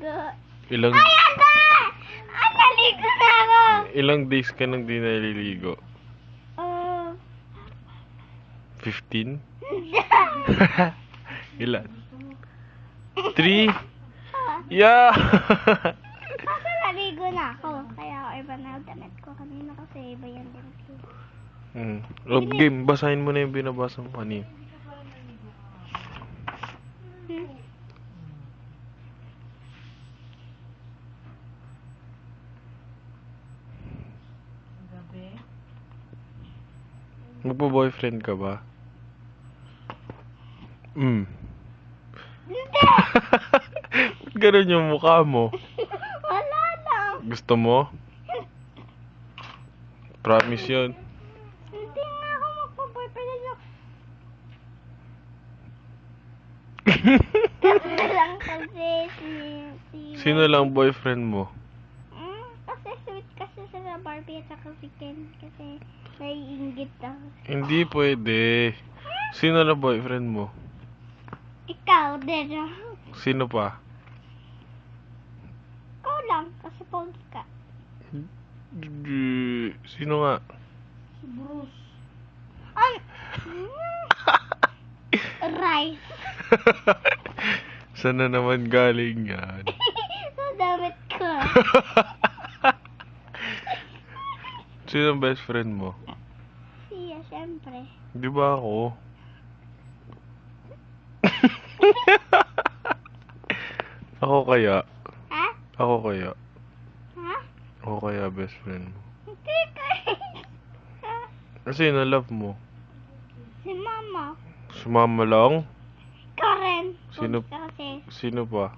naligo. Ilang... Ay, anda! Ay, naligo na ako! Ilang days ka nang di naliligo? 15? Ilan? 3? Yeah! Kasi naligo na ako. Kaya ako iba na yung damit ko. Kanina kasi iba yung damit ko. Love game, basahin mo na yung binabasa mo kanina. Magpo-boyfriend ka ba? Hindi! Ba't ganun yung mukha mo? Wala lang. Gusto mo? Promise yun. Hindi nga ako magpa-boyfriend lang. Kasi lang kasi si Sino lang boyfriend mo? kasi sweet kasi sila Barbie at saka si Ken. Kasi naiingit ako. Hindi pwede. Sino lang boyfriend mo? Ikaw din. Sino pa? Ikaw lang kasi pogi ka. Sino nga? Si Bruce. Rice. Saan na naman galing yan? Sa damit ko. Sino ang best friend mo? Siya, syempre. Di ba ako? Ako kaya? Ha? Ako kaya? Ha? Ako kaya best friend mo? Hindi ka. Kasi na-love mo. Si Mama. Sumama lang? Karen. Sino- Pogi ka kasi. Sino pa?